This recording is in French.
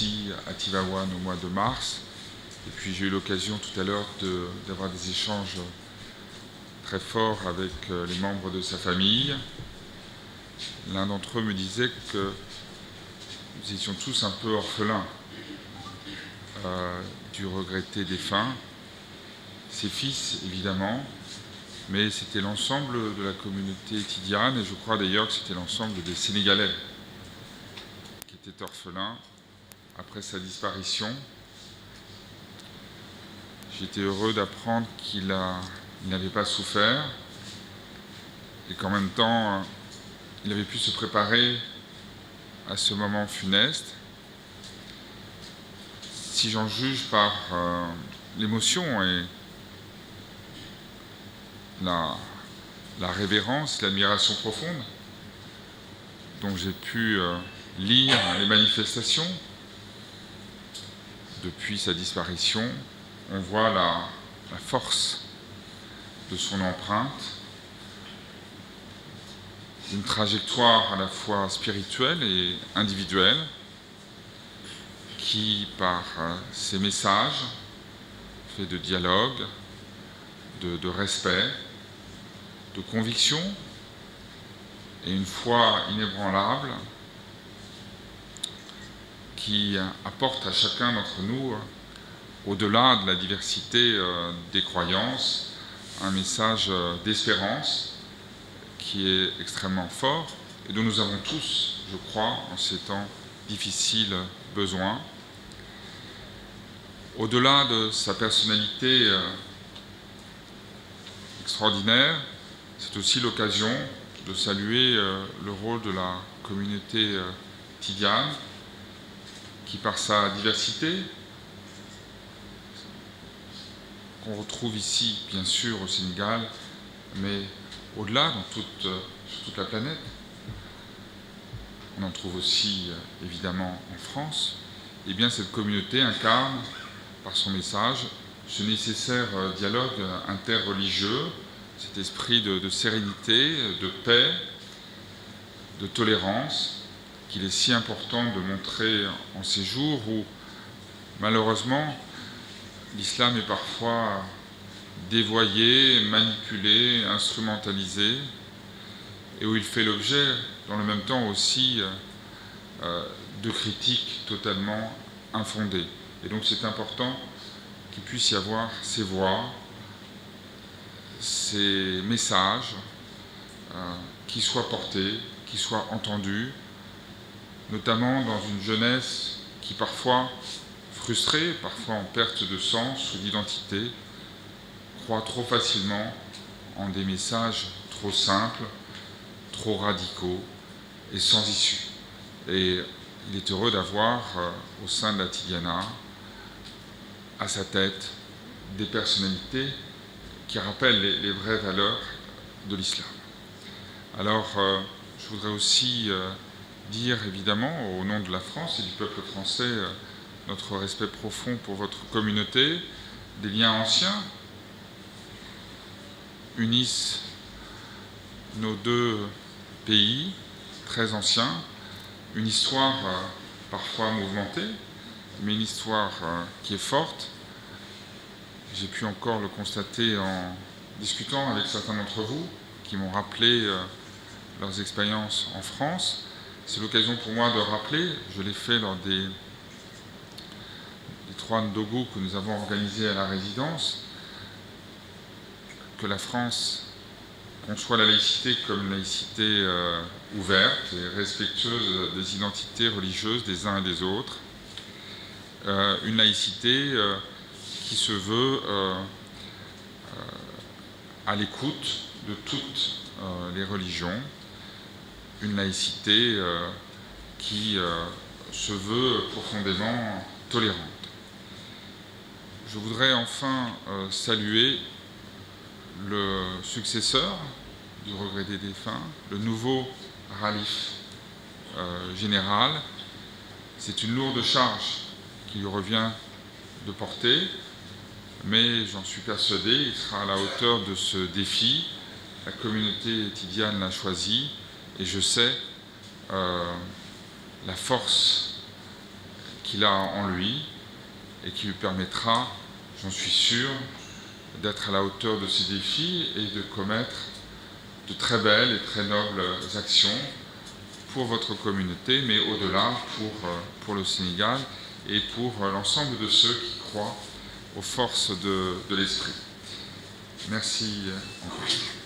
ici à Tivaouane au mois de mars. Et puis j'ai eu l'occasion tout à l'heure d'avoir des échanges très forts avec les membres de sa famille. L'un d'entre eux me disait que nous étions tous un peu orphelins du regretté défunt. Ses fils, évidemment, mais c'était l'ensemble de la communauté tidiane, et je crois d'ailleurs que c'était l'ensemble des Sénégalais qui étaient orphelins après sa disparition. J'étais heureux d'apprendre qu'il n'avait pas souffert et qu'en même temps, il avait pu se préparer à ce moment funeste. Si j'en juge par l'émotion et la révérence, l'admiration profonde dont j'ai pu lire les manifestations depuis sa disparition, on voit la force de son empreinte, une trajectoire à la fois spirituelle et individuelle qui, par ses messages, fait de dialogue, de respect, de conviction et une foi inébranlable qui apporte à chacun d'entre nous, au-delà de la diversité des croyances, un message d'espérance qui est extrêmement fort et dont nous avons tous, je crois, en ces temps difficiles, besoin. Au-delà de sa personnalité extraordinaire, c'est aussi l'occasion de saluer le rôle de la communauté tidiane qui, par sa diversité, qu'on retrouve ici, bien sûr, au Sénégal, mais au-delà, sur toute la planète, on en trouve aussi, évidemment, en France, et bien cette communauté incarne, par son message, ce nécessaire dialogue interreligieux, cet esprit de sérénité, de paix, de tolérance, qu'il est si important de montrer en ces jours où, malheureusement, l'islam est parfois dévoyé, manipulé, instrumentalisé, et où il fait l'objet, dans le même temps aussi, de critiques totalement infondées. Et donc c'est important qu'il puisse y avoir ces voix, ces messages qui soient portés, qui soient entendus, notamment dans une jeunesse qui parfois, frustrée, parfois en perte de sens ou d'identité, croit trop facilement en des messages trop simples, trop radicaux et sans issue. Et il est heureux d'avoir au sein de la Tidiana, à sa tête, des personnalités qui rappellent les vraies valeurs de l'islam. Alors, je voudrais aussi dire, évidemment, au nom de la France et du peuple français, notre respect profond pour votre communauté. Des liens anciens unissent nos deux pays, très anciens, une histoire parfois mouvementée, mais une histoire qui est forte. J'ai pu encore le constater en discutant avec certains d'entre vous qui m'ont rappelé leurs expériences en France. C'est l'occasion pour moi de rappeler, je l'ai fait lors des 3 Ndogu que nous avons organisés à la résidence, que la France conçoit la laïcité comme une laïcité ouverte et respectueuse des identités religieuses des uns et des autres. Une laïcité qui se veut à l'écoute de toutes les religions, une laïcité qui se veut profondément tolérante. Je voudrais enfin saluer le successeur du regretté défunt, le nouveau Khalif général. C'est une lourde charge qui lui revient de porter, mais j'en suis persuadé, il sera à la hauteur de ce défi. La communauté tidiane l'a choisi, et je sais la force qu'il a en lui et qui lui permettra, j'en suis sûr, d'être à la hauteur de ces défis et de commettre de très belles et très nobles actions pour votre communauté, mais au-delà pour le Sénégal et pour l'ensemble de ceux qui croient aux forces de l'esprit. Merci encore.